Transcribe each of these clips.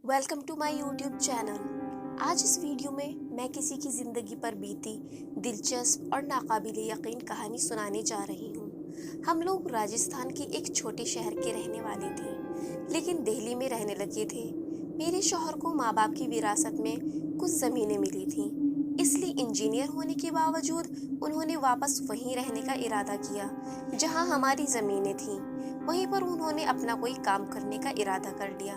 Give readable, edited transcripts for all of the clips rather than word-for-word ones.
Welcome to my YouTube channel. आज इस video में मैं किसी की ज़िंदगी पर बीती दिलचस्प और नाकाबिले यकीन कहानी सुनाने जा रही हूँ। हम लोग राजस्थान के एक छोटे शहर के रहने वाले थे, लेकिन दिल्ली में रहने लगे थे। मेरे शौहर को माँ बाप की विरासत में कुछ ज़मीनें मिली थीं, इसलिए इंजीनियर होने के बावजूद उन्होंने वापस वहीं रहने का इरादा किया जहाँ हमारी ज़मीनें थीं। वहीं पर उन्होंने अपना कोई काम करने का इरादा कर लिया।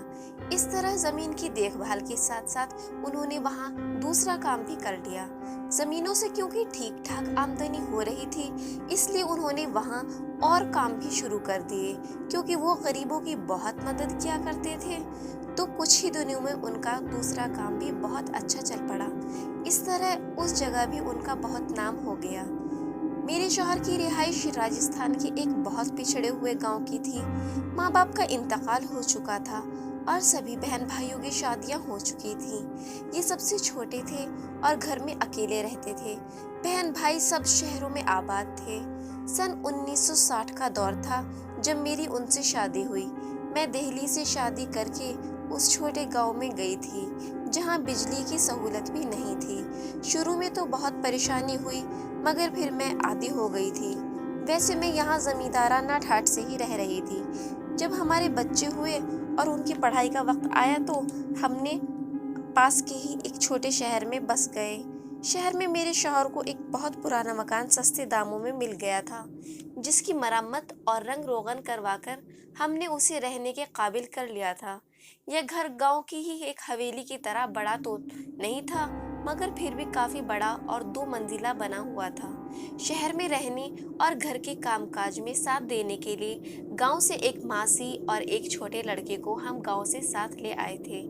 इस तरह जमीन की देखभाल के साथ साथ उन्होंने वहाँ दूसरा काम भी कर लिया। जमीनों से क्योंकि ठीक ठाक आमदनी हो रही थी, इसलिए उन्होंने वहाँ और काम भी शुरू कर दिए। क्योंकि वो गरीबों की बहुत मदद किया करते थे, तो कुछ ही दिनों में उनका दूसरा काम भी बहुत अच्छा चल पड़ा। इस तरह उस जगह भी उनका बहुत नाम हो गया। मेरे शौहर की रिहाइश राजस्थान के एक बहुत पिछड़े हुए गांव की थी। माँ बाप का इंतकाल हो चुका था और सभी बहन भाइयों की शादियां हो चुकी थीं। ये सबसे छोटे थे और घर में अकेले रहते थे। बहन भाई सब शहरों में आबाद थे। सन 1960 का दौर था जब मेरी उनसे शादी हुई। मैं दिल्ली से शादी करके उस छोटे गांव में गई थी जहां बिजली की सहूलत भी नहीं थी। शुरू में तो बहुत परेशानी हुई, मगर फिर मैं आदी हो गई थी। वैसे मैं यहाँ जमींदाराना ठाठ से ही रह रही थी। जब हमारे बच्चे हुए और उनकी पढ़ाई का वक्त आया तो हमने पास के ही एक छोटे शहर में बस गए। शहर में मेरे शौहर को एक बहुत पुराना मकान सस्ते दामों में मिल गया था, जिसकी मरम्मत और रंग रोगन करवाकर हमने उसे रहने के काबिल कर लिया था। यह घर गांव की ही एक हवेली की तरह बड़ा तो नहीं था, मगर फिर भी काफी बड़ा और 2 मंजिला बना हुआ था। शहर में रहने और घर के कामकाज में साथ देने के लिए गांव से एक मासी और एक छोटे लड़के को हम गांव से साथ ले आए थे।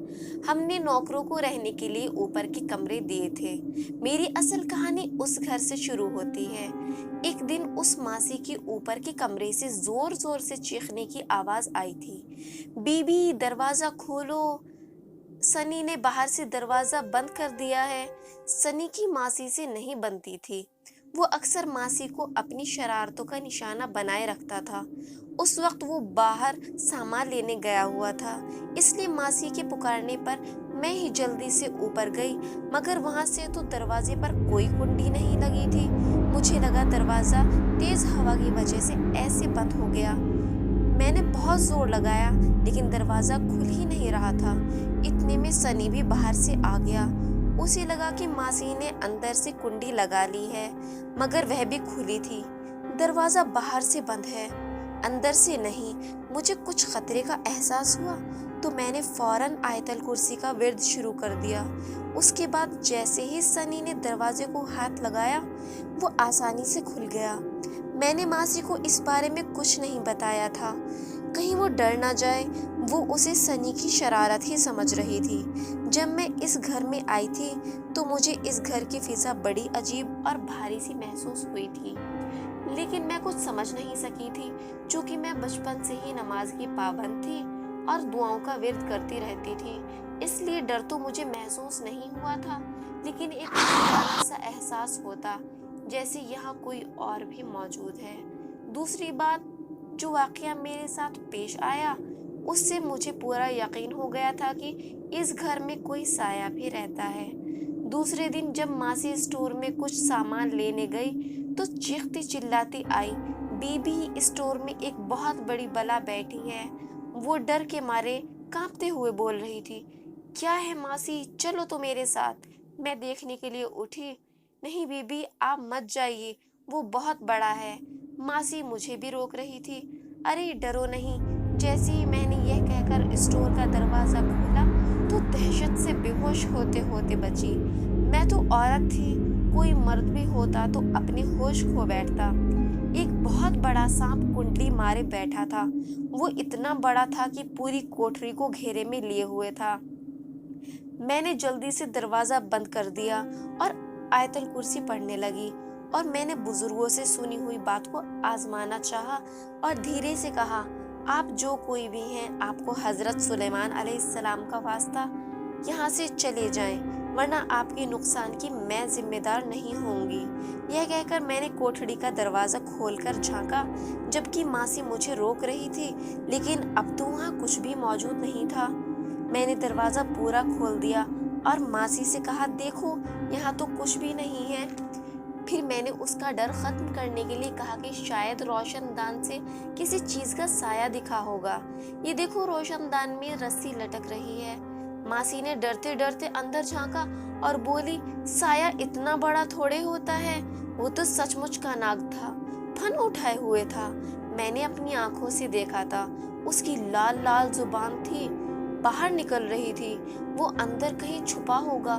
हमने नौकरों को रहने के लिए ऊपर के कमरे दिए थे। मेरी असल कहानी उस घर से शुरू होती है। एक दिन उस मासी के ऊपर के कमरे से जोर जोर से चीखने की आवाज आई थी। बीबी, दरवाजा खोलो। सनी ने बाहर से दरवाजा बंद कर दिया है। सनी की मासी से नहीं बनती थी। वो अक्सर मासी को अपनी शरारतों का निशाना बनाए रखता था। उस वक्त वो बाहर सामान लेने गया हुआ था, इसलिए मासी के पुकारने पर मैं ही जल्दी से ऊपर गई, मगर वहां से तो दरवाजे पर कोई कुंडी नहीं लगी थी। मुझे लगा दरवाजा तेज हवा की वजह से ऐसे बंद हो गया। मैंने बहुत जोर लगाया, लेकिन दरवाजा खुल ही नहीं रहा था। इतने में सनी भी बाहर से आ गया। उसे लगा कि मासी ने अंदर से कुंडी लगा ली है, मगर वह भी खुली थी। दरवाजा बाहर से बंद है, अंदर से नहीं। मुझे कुछ खतरे का एहसास हुआ, तो मैंने फौरन आयतल कुर्सी का विर्द शुरू कर दिया। उसके बाद जैसे ही सनी ने दरवाजे को हाथ लगाया, वो आसानी से खुल गया। मैंने मासी को इस बारे में कुछ नहीं बताया था, कहीं वो डर ना जाए। वो उसे सनी की शरारत ही समझ रही थी। जब मैं इस घर में आई थी तो मुझे इस घर की फिजा बड़ी अजीब और भारी सी महसूस हुई थी, लेकिन मैं कुछ समझ नहीं सकी थी। चूंकि मैं बचपन से ही नमाज की पाबंद थी और दुआओं का विर्द करती रहती थी, इसलिए डर तो मुझे महसूस नहीं हुआ था, लेकिन एक पुराना सा एहसास होता जैसे यहाँ कोई और भी मौजूद है। दूसरी बात, जो वाकया मेरे साथ पेश आया, उससे मुझे पूरा यकीन हो गया था कि इस घर में कोई साया भी रहता है। दूसरे दिन जब मासी स्टोर में कुछ सामान लेने गई तो चीखती चिल्लाती आई, बीबी, स्टोर में एक बहुत बड़ी बला बैठी है। वो डर के मारे कांपते हुए बोल रही थी। क्या है मासी, चलो तो मेरे साथ। मैं देखने के लिए उठी। नहीं बीबी, आप मत जाइए, वो बहुत बड़ा है। मासी मुझे भी रोक रही थी। अरे डरो नहीं। जैसे ही मैंने यह कहकर स्टोर का दरवाजा खोला तो दहशत से बेहोश होते होते बची। मैं तो औरत थी, कोई मर्द भी होता तो अपने होश खो बैठता। एक बहुत बड़ा सांप कुंडली मारे बैठा था। वो इतना बड़ा था कि पूरी कोठरी को घेरे में लिए हुए था। मैंने जल्दी से दरवाजा बंद कर दिया और आयतल कुर्सी पढ़ने लगी, और मैंने बुजुर्गों से सुनी हुई बात को आजमाना चाहा और धीरे से कहा, आप जो कोई भी हैं, आपको हजरत सुलेमान अलैहिस्सलाम का वास्ता, यहाँ से चले जाएं, वरना आपके नुकसान की मैं जिम्मेदार नहीं होंगी। यह कहकर मैंने कोठड़ी का दरवाजा खोलकर झांका, जबकि मासी मुझे रोक रही थी, लेकिन अब तो वहाँ कुछ भी मौजूद नहीं था। میں نے دروازہ پورا کھول دیا اور ماسی سے کہا دیکھو یہاں تو کچھ بھی نہیں ہے۔ پھر میں نے اس کا ڈر ختم کرنے کے لیے کہا کہ شاید روشن دان سے کسی چیز کا سایہ دکھا ہوگا، یہ دیکھو روشن دان میں رسی لٹک رہی ہے۔ ماسی نے ڈرتے ڈرتے اندر جھانکا اور بولی سایہ اتنا بڑا تھوڑے ہوتا ہے، وہ تو سچ مچ کا ناگ تھا، پھن اٹھائے ہوئے تھا۔ میں نے اپنی آنکھوں سے دیکھا تھا، اس کی لال لال زبان تھی، باہر نکل رہی تھی، وہ اندر کہیں چھپا ہوگا۔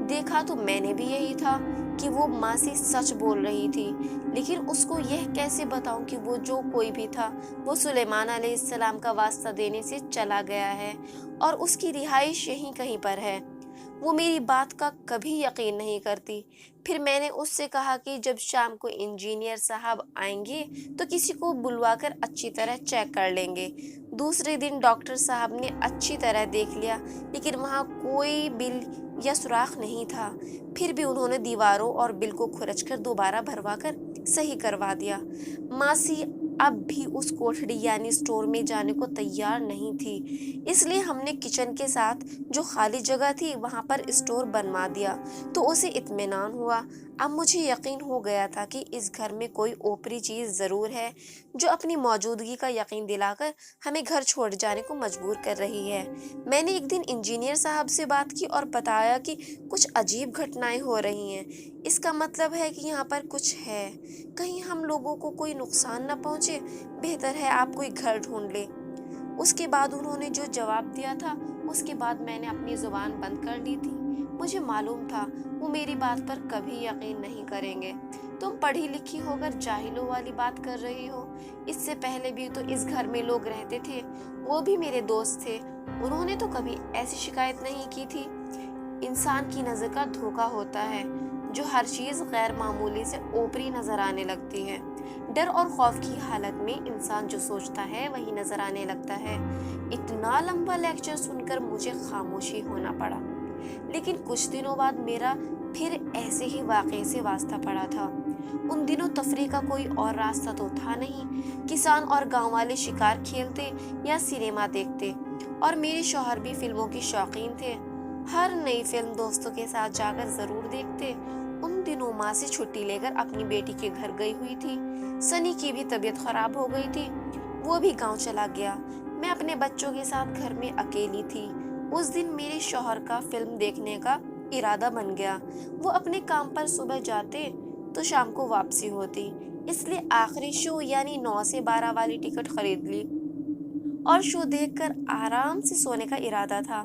دیکھا تو میں نے بھی یہی تھا کہ وہ ماسی سچ بول رہی تھی، لیکن اس کو یہ کیسے بتاؤں کہ وہ جو کوئی بھی تھا وہ سلیمان علیہ السلام کا واسطہ دینے سے چلا گیا ہے اور اس کی رہائش یہیں کہیں پر ہے۔ وہ میری بات کا کبھی یقین نہیں کرتی۔ پھر میں نے اس سے کہا کہ جب شام کو انجینئر صاحب آئیں گے تو کسی کو بلوا کر اچھی طرح چیک کر لیں گے۔ دوسرے دن ڈاکٹر صاحب نے اچھی طرح دیکھ لیا، لیکن وہاں کوئی بل یا سوراخ نہیں تھا۔ پھر بھی انہوں نے دیواروں اور بل کو کھرچ کر دوبارہ بھروا کر صحیح کروا دیا۔ ماسی اب بھی اس کوٹھڑی یعنی اسٹور میں جانے کو تیار نہیں تھی، اس لیے ہم نے کچن کے ساتھ جو خالی جگہ تھی وہاں پر اسٹور بنوا دیا تو اسے اطمینان ہوا۔ اب مجھے یقین ہو گیا تھا کہ اس گھر میں کوئی اوپری چیز ضرور ہے جو اپنی موجودگی کا یقین دلا کر ہمیں گھر چھوڑ جانے کو مجبور کر رہی ہے۔ میں نے ایک دن انجینئر صاحب سے بات کی اور بتایا کہ کچھ عجیب گھٹنائیں ہو رہی ہیں، اس کا مطلب ہے کہ یہاں پر کچھ ہے، کہیں ہم لوگوں کو کوئی نقصان نہ پہنچے، بہتر ہے آپ کوئی گھر ڈھونڈ لیں۔ اس کے بعد انہوں نے جو جواب دیا تھا اس کے بعد میں نے اپنی زبان بند کر لی تھی۔ مجھے معلوم تھا وہ میری بات پر کبھی یقین نہیں کریں گے۔ تم پڑھی لکھی ہو کر جاہلوں والی بات کر رہی ہو، اس سے پہلے بھی تو اس گھر میں لوگ رہتے تھے، وہ بھی میرے دوست تھے، انہوں نے تو کبھی ایسی شکایت نہیں کی تھی۔ انسان کی نظر کا دھوکا ہوتا ہے جو ہر چیز غیر معمولی سے اوپری نظر آنے لگتی ہے۔ ڈر اور خوف کی حالت میں انسان جو سوچتا ہے وہی نظر آنے لگتا ہے۔ اتنا لمبا لیکچر سن کر مجھے خاموشی ہونا پڑا، لیکن کچھ دنوں بعد میرا پھر ایسے ہی واقعے سے واسطہ پڑا تھا۔ ان دنوں تفریح کا کوئی اور راستہ تو تھا نہیں، کسان اور گاؤں والے شکار کھیلتے یا سینما دیکھتے، اور میرے شوہر بھی فلموں کے شوقین تھے، ہر نئی فلم دوستوں کے ساتھ جا کر ضرور دیکھتے۔ ان دنوں ماں سے چھٹی لے کر اپنی بیٹی کے گھر گئی ہوئی تھی، سنی کی بھی طبیعت خراب ہو گئی تھی، وہ بھی گاؤں چلا گیا، میں اپنے بچوں کے ساتھ گھر میں اکیلی تھی۔ اس دن میرے شوہر کا فلم دیکھنے کا ارادہ بن گیا، وہ اپنے کام پر صبح جاتے تو شام کو واپسی ہوتی، اس لیے آخری شو یعنی 9 سے 12 والی ٹکٹ خرید لی اور شو دیکھ کر آرام سے سونے کا ارادہ تھا۔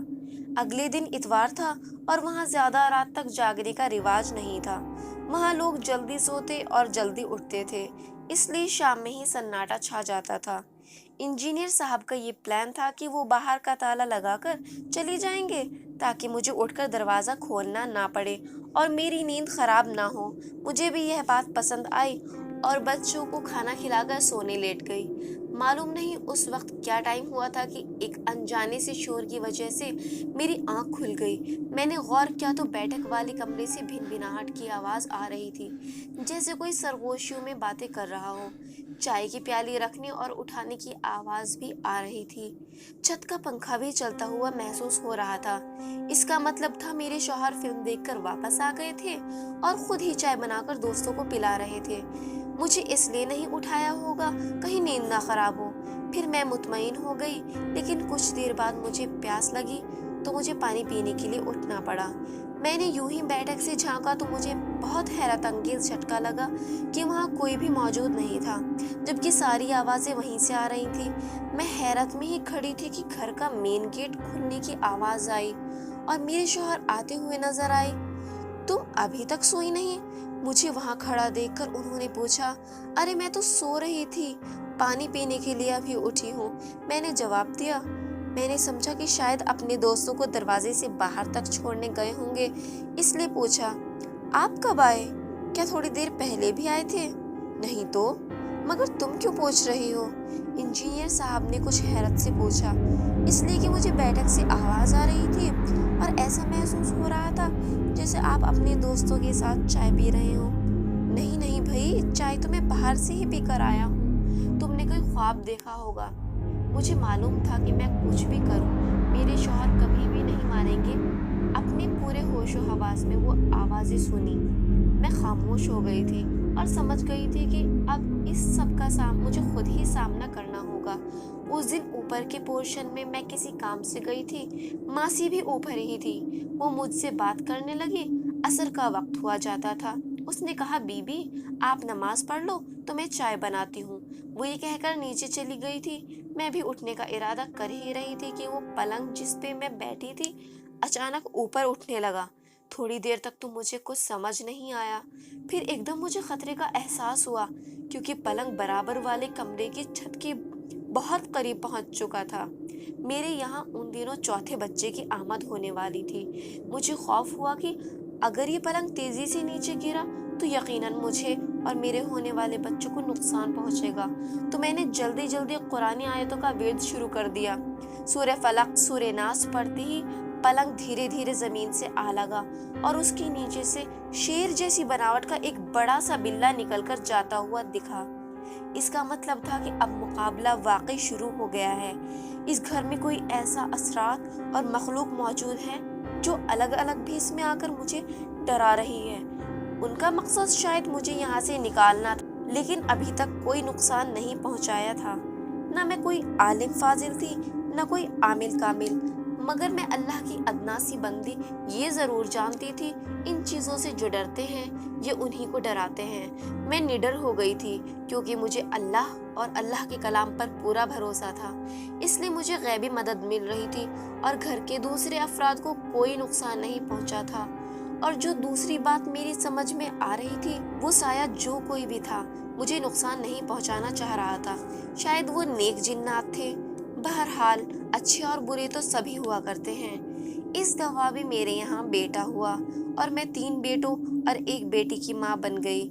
اگلے دن اتوار تھا اور وہاں زیادہ رات تک جاگنے کا رواج نہیں تھا، وہاں لوگ جلدی سوتے اور جلدی اٹھتے تھے، اس لیے شام میں ہی سناٹا چھا جاتا تھا۔ انجینئر صاحب کا یہ پلان تھا کہ وہ باہر کا تالا لگا کر چلی جائیں گے تاکہ مجھے اٹھ کر دروازہ کھولنا نہ پڑے اور میری نیند خراب نہ ہو۔ مجھے بھی یہ بات پسند آئی اور بچوں کو کھانا کھلا کر سونے لیٹ گئی۔ معلوم نہیں اس وقت کیا ٹائم ہوا تھا کہ ایک انجانے سے شور کی وجہ سے میری آنکھ کھل گئی۔ میں نے غور کیا تو بیٹھک والے کمرے سے بھن بھناہٹ کی آواز آ رہی تھی، جیسے کوئی سرگوشیوں میں باتیں کر رہا ہو۔ چائے کی پیالی رکھنے اور اٹھانے کی آواز بھی آ رہی تھی، چھت کا پنکھا بھی چلتا ہوا محسوس ہو رہا تھا۔ اس کا مطلب تھا میرے شوہر فلم دیکھ کر واپس آ گئے تھے اور خود ہی چائے بنا کر دوستوں کو پلا رہے تھے۔ مجھے اس لیے نہیں اٹھایا ہوگا کہیں نیند نہ خراب ہو۔ پھر میں مطمئن ہو گئی، لیکن کچھ دیر بعد مجھے پیاس لگی تو مجھے پانی پینے کے لیے اٹھنا پڑا۔ میں نے یوں ہی بیٹھک سے جھانکا تو مجھے بہت حیرت انگیز جھٹکا لگا کہ وہاں کوئی بھی موجود نہیں تھا، جبکہ ساری آوازیں وہیں سے آ رہی تھیں۔ میں حیرت میں ہی کھڑی تھی کہ گھر کا مین گیٹ کھلنے کی آواز آئی اور میرے شوہر آتے ہوئے نظر آئے۔ تم ابھی تک سوئی نہیں؟ مجھے وہاں کھڑا دیکھ کر انہوں نے پوچھا۔ ارے میں تو سو رہی تھی، پانی پینے کے لیے ابھی اٹھی ہوں، میں نے جواب دیا۔ میں نے سمجھا کہ شاید اپنے دوستوں کو دروازے سے باہر تک چھوڑنے گئے ہوں گے، اس لیے پوچھا، آپ کب آئے؟ کیا تھوڑی دیر پہلے بھی آئے تھے؟ نہیں تو، مگر تم کیوں پوچھ رہی ہو؟ انجینئر صاحب نے کچھ حیرت سے پوچھا۔ اس لیے کہ مجھے بیٹھک سے آواز آ رہی تھی اور ایسا محسوس ہو رہا تھا جیسے آپ اپنے دوستوں کے ساتھ چائے پی رہے ہوں۔ نہیں نہیں بھائی، چائے تو میں باہر سے ہی پی کر آیا ہوں، تم نے کوئی خواب دیکھا ہوگا۔ مجھے معلوم تھا کہ میں کچھ بھی کروں मेरे शौहर कभी भी नहीं मानेंगे। अपने पूरे होशो हवास में वो आवाज़ें सुनी। मैं खामोश हो गई थी और समझ गई थी कि अब इस सब का मुझे खुद ही सामना करना होगा। उस दिन ऊपर के पोर्शन में मैं किसी काम से गई थी। मासी भी ऊपर ही थी। वो मुझसे बात करने लगी। असर का वक्त हुआ जाता था। उसने कहा, बीबी आप नमाज पढ़ लो तो मैं चाय बनाती हूँ। वो ये कहकर नीचे चली गई थी। मैं भी उठने का इरादा कर ही रही थी कि वो पलंग जिस पे मैं बैठी थी अचानक ऊपर उठने लगा। थोड़ी देर तक तो मुझे कुछ समझ नहीं आया। फिर एकदम मुझे खतरे का एहसास हुआ, क्योंकि पलंग बराबर वाले कमरे की छत के बहुत करीब पहुंच चुका था। मेरे यहाँ उन दिनों चौथे बच्चे की आमद होने वाली थी। मुझे खौफ हुआ कि अगर ये पलंग तेजी से नीचे गिरा तो यकीनन मुझे और मेरे होने वाले बच्चों को नुकसान पहुंचेगा। तो मैंने जल्दी जल्दी कुरानी आयतों का वेद शुरू कर दिया। सूरह फलक, सूरह नास पढ़ते ही पलंग धीरे धीरे जमीन से आ लगा और उसके नीचे से शेर जैसी बनावट का एक बड़ा सा बिल्ला निकलकर जाता हुआ दिखा। इसका मतलब था कि अब मुकाबला वाकई शुरू हो गया है। इस घर में कोई ऐसा असरात और मखलूक मौजूद है जो अलग अलग भेस में आकर मुझे डरा रही है। उनका मकसद शायद मुझे यहाँ से निकालना था, लेकिन अभी तक कोई नुकसान नहीं पहुँचाया था। न मैं कोई आलिम फाजिल थी, न कोई आमिल कामिल, मगर मैं अल्लाह की अदना सी बंदी ये ज़रूर जानती थी, इन चीज़ों से जो डरते हैं ये उन्हीं को डराते हैं। मैं निडर हो गई थी, क्योंकि मुझे अल्लाह और अल्लाह के कलाम पर पूरा भरोसा था। इसलिए मुझे गैबी मदद मिल रही थी और घर के दूसरे अफराद को कोई नुकसान नहीं पहुंचा था। और जो दूसरी बात मेरी समझ में आ रही थी, वो शायद जो कोई भी था मुझे नुकसान नहीं पहुंचाना चाह रहा था। शायद वो नेक जिन्नात थे। बहरहाल अच्छे और बुरे तो सभी हुआ करते हैं। इस दफा भी मेरे यहाँ बेटा हुआ और मैं 3 बेटों और 1 बेटी की माँ बन गई।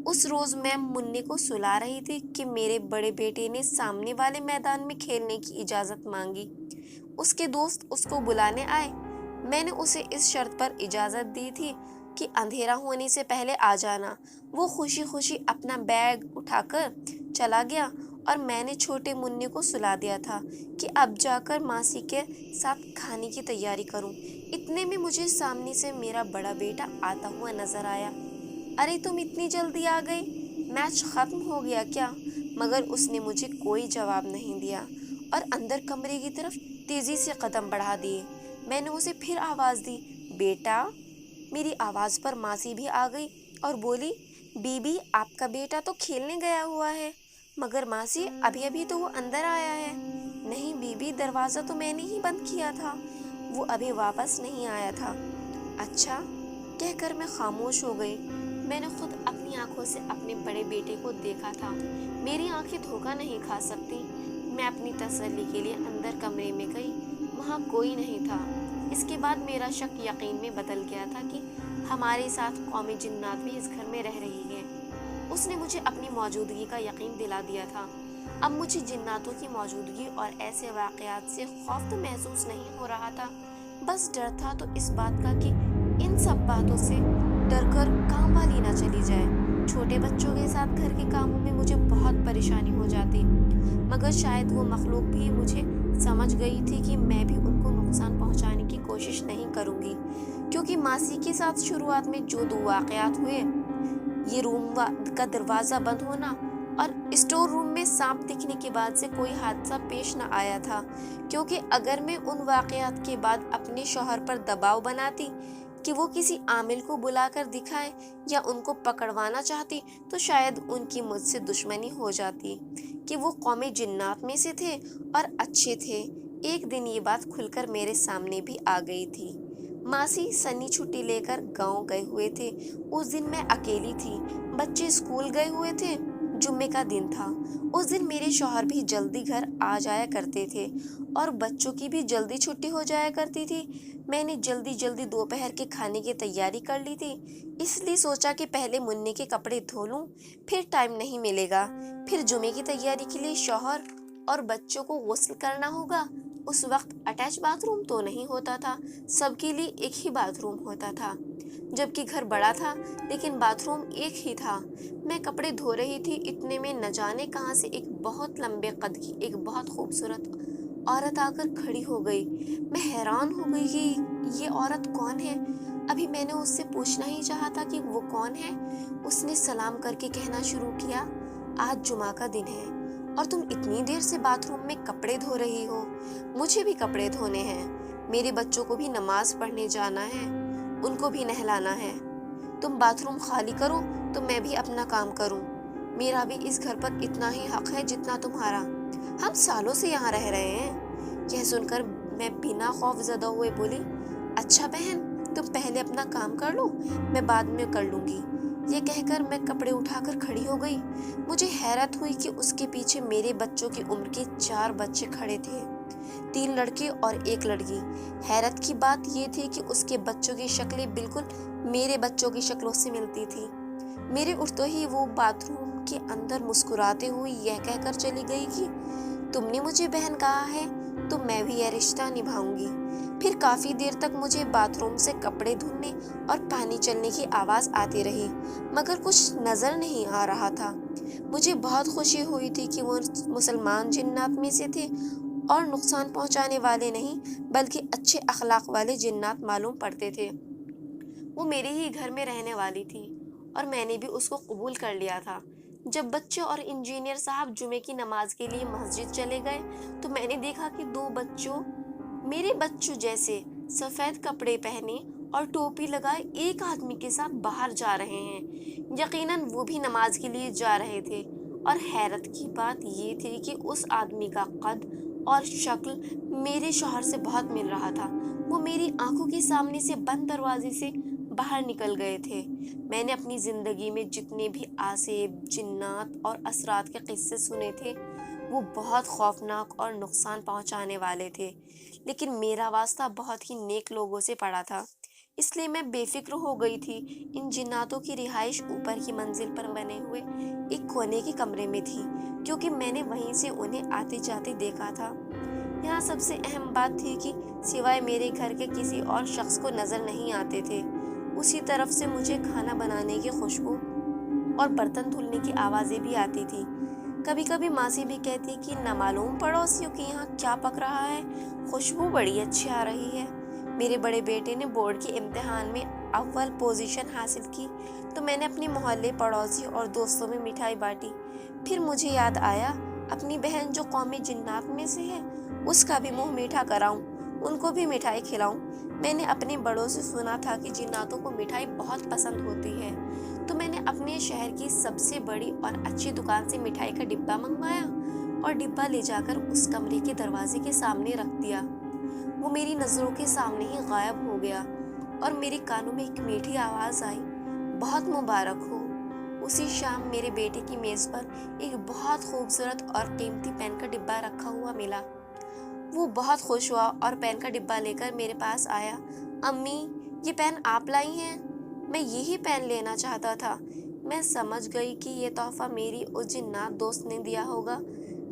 उस रोज मैं मुन्ने को सुला रही थी कि मेरे बड़े बेटे ने सामने वाले मैदान में खेलने की इजाजत मांगी। उसके दोस्त उसको बुलाने आए। मैंने उसे इस शर्त पर इजाजत दी थी कि अंधेरा होने से पहले आ जाना। वो खुशी खुशी अपना बैग उठाकर चला गया और मैंने छोटे मुन्ने को सुला दिया था कि अब जाकर मासी के साथ खाने की तैयारी करूं। इतने में मुझे सामने से मेरा बड़ा बेटा आता हुआ नजर आया। अरे तुम इतनी जल्दी आ गए, मैच खत्म हो गया क्या? मगर उसने मुझे कोई जवाब नहीं दिया और अंदर कमरे की तरफ तेजी से कदम बढ़ा दिए। मैंने उसे फिर आवाज दी, बेटा। मेरी आवाज पर मासी भी आ गई और बोली, बीबी आपका बेटा तो खेलने गया हुआ है। मगर मासी अभी अभी तो वो अंदर आया है। नहीं बीबी, दरवाजा तो मैंने ही बंद किया था, वो अभी वापस नहीं आया था। अच्छा, कहकर मैं खामोश हो गई। मैंने खुद अपनी आंखों से अपने बड़े बेटे को देखा था। मेरी आंखें धोखा नहीं खा सकती। मैं अपनी तसल्ली के लिए अंदर कमरे में गई। वहाँ कोई नहीं था। इसके बाद मेरा शक यकीन में बदल गया था कि हमारे साथ कौमी जिन्नात भी इस घर में रह रही है। उसने मुझे अपनी मौजूदगी का यकीन दिला दिया था। अब मुझे जिन्नातों की मौजूदगी और ऐसे वाक़यात से खौफ तो महसूस नहीं हो रहा था। बस डर था तो इस बात का कि इन सब बातों से डरकर काम वाली ना चली जाए। छोटे बच्चों के साथ घर के कामों में मुझे बहुत परेशानी हो जाती, मगर शायद वो मखलूक भी मुझे समझ गई थी कि मैं भी उनको नुकसान पहुंचाने की कोशिश नहीं करूंगी। क्योंकि मासी के साथ शुरुआत में जो 2 वाक़यात हुए, ये रूम का दरवाज़ा बंद होना और स्टोर रूम में सांप दिखने के बाद से कोई हादसा पेश न आया था। क्योंकि अगर मैं उन वाक़यात के बाद अपने शौहर पर दबाव बनाती कि वो किसी आमिल को बुलाकर दिखाए या उनको पकड़वाना चाहती, तो शायद उनकी मुझसे दुश्मनी हो जाती कि वो कौमी जिन्नात में से थे और अच्छे थे। एक दिन ये बात खुलकर मेरे सामने भी आ गई थी। मासी सनी छुट्टी लेकर गांव गए हुए थे। उस दिन मैं अकेली थी। बच्चे स्कूल गए हुए थे। जुम्मे का दिन था। उस दिन मेरे शौहर भी जल्दी घर आ जाया करते थे और बच्चों की भी जल्दी छुट्टी हो जाया करती थी। मैंने जल्दी जल्दी दोपहर के खाने की तैयारी कर ली थी। इसलिए सोचा कि पहले मुन्ने के कपड़े धो लूं, फिर टाइम नहीं मिलेगा। फिर जुमे की तैयारी के लिए शौहर और बच्चों को गुस्ल करना होगा। उस वक्त अटैच बाथरूम तो नहीं होता था, सबके लिए एक ही बाथरूम होता था। जबकि घर बड़ा था लेकिन बाथरूम एक ही था। मैं कपड़े धो रही थी, इतने में न जाने कहां से एक बहुत लंबे कद की एक बहुत खूबसूरत औरत आकर खड़ी हो गई। मैं हैरान हो गई कि ये औरत कौन है। अभी मैंने उससे पूछना ही चाहा था कि वो कौन है, उसने सलाम करके कहना शुरू किया, आज जुमा का दिन है और तुम इतनी देर से बाथरूम में कपड़े धो रही हो। मुझे भी कपड़े धोने हैं, मेरे बच्चों को भी नमाज पढ़ने जाना है, उनको भी नहलाना है। तुम बाथरूम खाली करो तो मैं भी अपना काम करूं। मेरा भी इस घर पर इतना ही हक है जितना तुम्हारा। हम सालों से यहाँ रह रहे हैं। यह सुनकर मैं बिना खौफ ज़दा हुए बोली, अच्छा बहन, तुम पहले अपना काम कर लो, मैं बाद में कर लूंगी। ये कहकर मैं कपड़े उठाकर खड़ी हो गई। मुझे हैरत हुई कि उसके पीछे मेरे बच्चों की उम्र के 4 बच्चे खड़े थे, 3 लड़के और 1 लड़की। हैरत की बात ये थी कि उसके बच्चों की शक्लें बिल्कुल मेरे बच्चों की शक्लों से मिलती थी। मेरे उठते ही वो बाथरूम के अंदर मुस्कुराते हुए यह कहकर चली गई कि तुमने मुझे बहन कहा है तो मैं भी यह रिश्ता निभाऊंगी। फिर काफी देर तक मुझे बाथरूम से कपड़े धुलने और पानी चलने की आवाज आती रही, मगर कुछ नजर नहीं आ रहा था। मुझे बहुत खुशी हुई थी कि वो मुसलमान जिन्नात में से थे और नुकसान पहुंचाने वाले नहीं बल्कि अच्छे अखलाक वाले जिन्नात मालूम पड़ते थे। वो मेरे ही घर में रहने वाली थी और मैंने भी उसको कबूल कर लिया था। जब बच्चे और इंजीनियर साहब जुमे की नमाज के लिए मस्जिद चले गए तो मैंने देखा कि 2 बच्चों मेरे बच्चों जैसे सफेद कपड़े पहने और टोपी लगाए एक आदमी के साथ बाहर जा रहे हैं। यकीनन वो भी नमाज के लिए जा रहे थे और हैरत की बात ये थी कि उस आदमी का कद और शक्ल मेरे शौहर से बहुत मिल रहा था। वो मेरी आंखों के सामने से बंद दरवाजे से बाहर निकल गए थे। मैंने अपनी जिंदगी में जितने भी आसेब, जिन्नात और असरात के किस्से सुने थे वो बहुत खौफनाक और नुकसान पहुंचाने वाले थे, लेकिन मेरा वास्ता बहुत ही नेक लोगों से पड़ा था, इसलिए मैं बेफिक्र हो गई थी। इन जिन्नातों की रिहाइश ऊपर की मंजिल पर बने हुए एक कोने के कमरे में थी, क्योंकि मैंने वहीं से उन्हें आते जाते देखा था। यहाँ सबसे अहम बात थी कि सिवाय मेरे घर के किसी और शख्स को नजर नहीं आते थे। उसी तरफ से मुझे खाना बनाने की खुशबू और बर्तन धुलने की आवाजें भी आती थी। कभी कभी मासी भी कहती कि न मालूम पड़ोसियों की यहाँ क्या पक रहा है, खुशबू बड़ी अच्छी आ रही है। मेरे बड़े बेटे ने बोर्ड के इम्तिहान में अव्वल पोजीशन हासिल की तो मैंने अपने मोहल्ले, पड़ोसी और दोस्तों में मिठाई बांटी। फिर मुझे याद आया अपनी बहन जो कौमी जिन्नात में से है उसका भी मुंह मीठा कराऊं, उनको भी मिठाई खिलाऊं। मैंने अपने बड़ों से सुना था कि जिन्नातों को मिठाई बहुत पसंद होती है, तो मैंने अपने शहर की सबसे बड़ी और अच्छी दुकान से मिठाई का डिब्बा मंगवाया और डिब्बा ले जाकर उस कमरे के दरवाजे के सामने रख दिया। वो मेरी नजरों के सामने ही गायब हो गया और मेरे कानों में एक मीठी आवाज आई, बहुत मुबारक हो। उसी शाम मेरे बेटे की मेज पर एक बहुत खूबसूरत और कीमती पेन का डिब्बा रखा हुआ मिला। वो बहुत खुश हुआ और पेन का डिब्बा लेकर मेरे पास आया। अम्मी, ये पेन आप लाई हैं? मैं यही पेन लेना चाहता था। मैं समझ गई कि ये तोहफा मेरी उस जिन्नात दोस्त ने दिया होगा।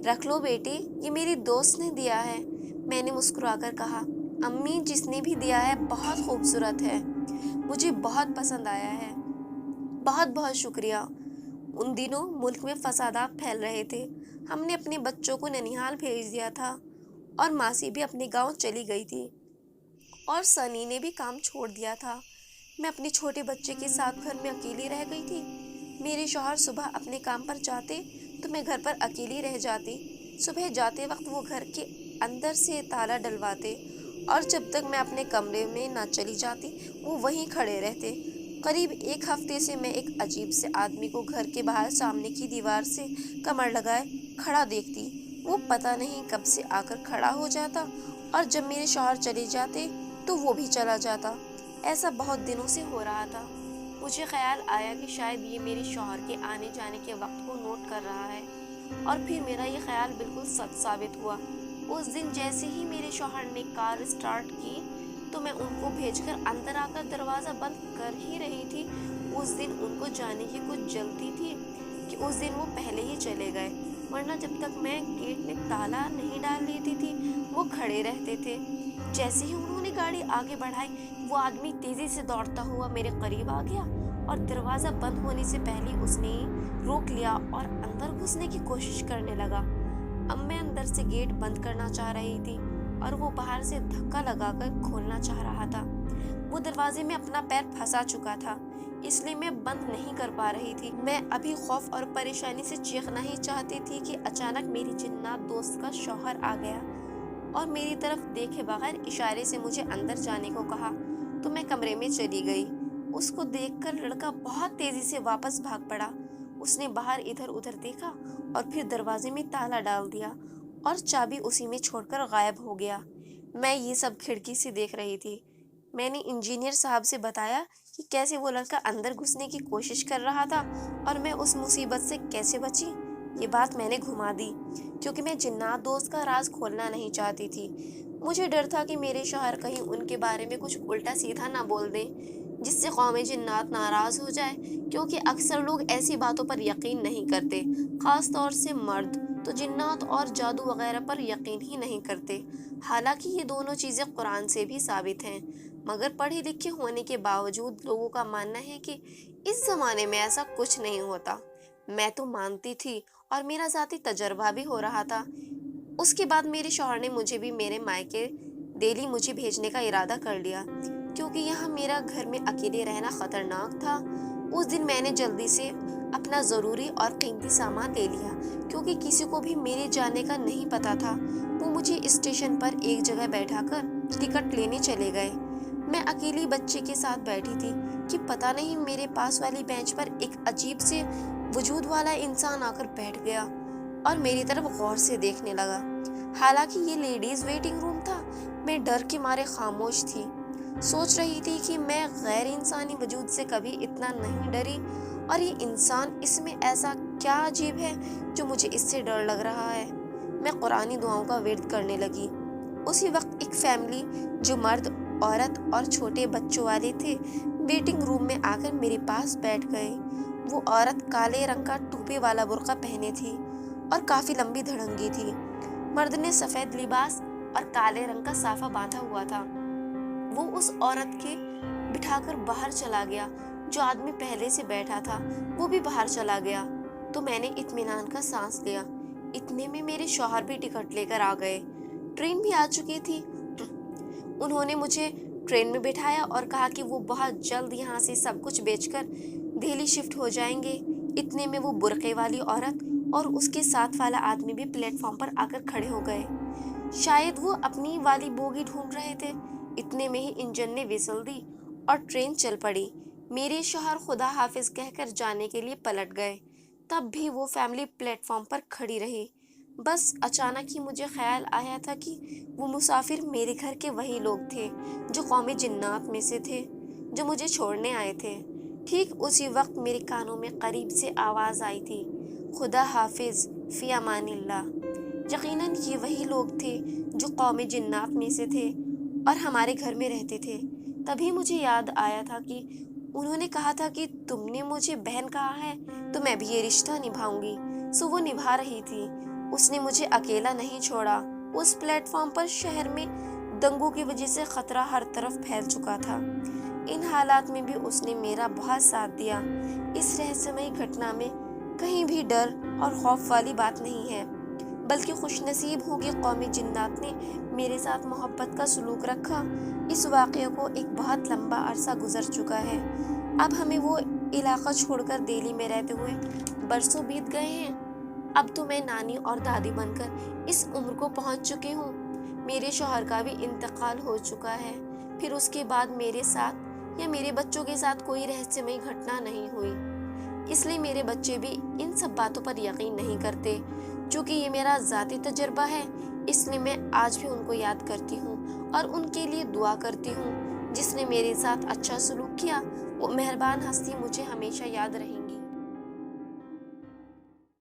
रख लो बेटी, ये मेरी दोस्त ने दिया है, मैंने मुस्कुराकर कहा। अम्मी, जिसने भी दिया है बहुत खूबसूरत है, मुझे बहुत पसंद आया है, बहुत बहुत शुक्रिया। उन दिनों मुल्क में फसादात फैल रहे थे। हमने अपने बच्चों को ननिहाल भेज दिया था और मासी भी अपने गांव चली गई थी और सनी ने भी काम छोड़ दिया था। मैं अपने छोटे बच्चे के साथ घर में अकेली रह गई थी। मेरे शौहर सुबह अपने काम पर जाते तो मैं घर पर अकेली रह जाती। सुबह जाते वक्त वो घर के अंदर से ताला डलवाते और जब तक मैं अपने कमरे में ना चली जाती वो वहीं खड़े रहते। करीब 1 हफ्ते से मैं एक अजीब से आदमी को घर के बाहर सामने की दीवार से कमर लगाए खड़ा देखती। वो पता नहीं कब से आकर खड़ा हो जाता और जब मेरे शौहर चले जाते तो वो भी चला जाता। ऐसा बहुत दिनों से हो रहा था। मुझे ख्याल आया कि शायद ये मेरे शौहर के आने जाने के वक्त को नोट कर रहा है और फिर मेरा ये ख्याल बिल्कुल सच साबित हुआ। उस दिन जैसे ही मेरे शौहर ने कार स्टार्ट की तो मैं उनको भेजकर अंदर आकर दरवाज़ा बंद कर ही रही थी। उस दिन उनको जाने की कुछ जल्दी थी कि उस दिन वो पहले ही चले गए, वरना जब तक मैं गेट में ताला नहीं डाल लेती थी वो खड़े रहते थे। जैसे ही उन्होंने गाड़ी आगे बढ़ाई वो आदमी तेजी से दौड़ता हुआ मेरे करीब आ गया और दरवाज़ा बंद होने से पहले उसने रोक लिया और अंदर घुसने की कोशिश करने लगा। अब मैं अंदर से गेट बंद करना चाह रही थी और वो बाहर से धक्का लगाकर खोलना चाह रहा था। वो दरवाजे में अपना पैर फंसा चुका था, इसलिए मैं बंद नहीं कर पा रही थी। मैं अभी खौफ और परेशानी से चीखना ही चाहती थी कि अचानक मेरी जिन्नात दोस्त का शौहर आ गया और मेरी तरफ देखे बगैर इशारे से मुझे अंदर जाने को कहा, तो मैं कमरे में चली गई। उसको देखकर लड़का बहुत तेजी से वापस भाग पड़ा। उसने बाहर इधर उधर देखा और फिर दरवाजे में ताला डाल दिया और चाबी उसी में छोड़कर गायब हो गया। मैं ये सब खिड़की से देख रही थी। मैंने इंजीनियर साहब से बताया कि कैसे वो लड़का अंदर घुसने की कोशिश कर रहा था और मैं उस मुसीबत से कैसे बची। ये बात मैंने घुमा दी क्योंकि मैं जिन्नात दोस्त का राज खोलना नहीं चाहती थी। मुझे डर था कि मेरे शौहर कहीं उनके बारे में कुछ उल्टा सीधा ना बोल दें जिससे कौम जिन्नात नाराज हो जाए, क्योंकि अक्सर लोग ऐसी बातों पर यकीन नहीं करते, खास तौर से मर्द तो जिन्नात और जादू वगैरह पर यकीन ही नहीं करते। हालांकि ये दोनों चीज़ें कुरान से भी साबित हैं, मगर पढ़े लिखे होने के बावजूद लोगों का मानना है कि इस जमाने में ऐसा कुछ नहीं होता। मैं तो मानती थी और मेरा ज़ाती तजर्बा भी हो रहा था। उसके बाद मेरे शौहर ने मुझे भी मेरे मायके दिल्ली मुझे भेजने का इरादा कर लिया, क्योंकि यहाँ मेरा घर में अकेले रहना खतरनाक था। उस दिन मैंने जल्दी से अपना ज़रूरी और कीमती सामान ले लिया, क्योंकि किसी को भी मेरे जाने का नहीं पता था। वो मुझे स्टेशन पर एक जगह बैठाकर टिकट लेने चले गए। मैं अकेली बच्चे के साथ बैठी थी कि पता नहीं मेरे पास वाली बेंच पर एक अजीब से वजूद वाला इंसान आकर बैठ गया और मेरी तरफ गौर से देखने लगा। हालांकि ये लेडीज वेटिंग रूम था, मैं डर के मारे खामोश थी। सोच रही थी कि मैं गैर इंसानी वजूद से कभी इतना नहीं डरी और ये इंसान, इसमें ऐसा क्या अजीब है जो मुझे इससे डर लग रहा है। मैं कुरानी दुआओं का विर्द करने लगी। उसी वक्त एक फैमिली जो मर्द, औरत और छोटे बच्चों वाले थे, वेटिंग रूम में आकर मेरे पास बैठ गए। वो औरत काले रंग का टोपी वाला बुर्का पहने थी और काफी लंबी धड़ंगी थी। मर्द ने सफेद लिबास और काले रंग का साफा बांधा हुआ था। वो उस औरत के बिठाकर बाहर चला गया। जो आदमी पहले से बैठा था वो भी बाहर चला गया, तो मैंने इत्मीनान का सांस लिया। इतने में मेरे शौहर भी टिकट लेकर आ गए। ट्रेन भी आ चुकी थी। उन्होंने मुझे ट्रेन में बिठाया और कहा कि वो बहुत जल्द यहाँ से सब कुछ बेचकर दिल्ली शिफ्ट हो जाएंगे। इतने में वो बुर्के वाली औरत और उसके साथ वाला आदमी भी प्लेटफॉर्म पर आकर खड़े हो गए। शायद वो अपनी वाली बोगी ढूंढ रहे थे। इतने में ही इंजन ने विसल दी और ट्रेन चल पड़ी। मेरे शौहर खुदा हाफिज कहकर जाने के लिए पलट गए। तब भी वो फैमिली प्लेटफॉर्म पर खड़ी रही। बस अचानक ही मुझे ख्याल आया था कि वो मुसाफिर मेरे घर के वही लोग थे जो कौमी जिन्नात में से थे, जो मुझे छोड़ने आए थे। ठीक उसी वक्त मेरे कानों में करीब से आवाज़ आई थी, खुदा हाफिज फी अमानिल्लाह। यकीनन ये वही लोग थे जो कौमी जिन्नात में से थे और हमारे घर में रहते थे। तभी मुझे याद आया था कि उन्होंने कहा था कि तुमने मुझे बहन कहा है तो मैं भी ये रिश्ता निभाऊंगी। सो वो निभा रही थी। उसने मुझे अकेला नहीं छोड़ा। उस प्लेटफॉर्म पर शहर में दंगों की वजह से खतरा हर तरफ फैल चुका था। इन हालात में भी उसने मेरा बहुत साथ दिया। इस रहस्यमयी घटना में कहीं भी डर और खौफ वाली बात नहीं है, बल्कि खुशनसीब हूँ कि कौमी जिन्नात ने मेरे साथ मोहब्बत का सलूक रखा। इस वाक़ये को एक बहुत लंबा अरसा गुजर चुका है। अब हमें वो इलाका छोड़कर दिल्ली में रहते हुए बरसों बीत गए हैं। अब तो मैं नानी और दादी बनकर इस उम्र को पहुंच चुकी हूँ। मेरे शौहर का भी इंतकाल हो चुका है। फिर उसके बाद मेरे साथ या मेरे बच्चों के साथ कोई रहस्यमयी घटना नहीं हुई। इसलिए मेरे बच्चे भी इन सब बातों पर यकीन नहीं करते। चूँकि ये मेरा ज़ाती तजर्बा है, इसलिए मैं आज भी उनको याद करती हूँ और उनके लिए दुआ करती हूँ। जिसने मेरे साथ अच्छा सलूक किया वो मेहरबान हस्ती मुझे हमेशा याद रहेंगी।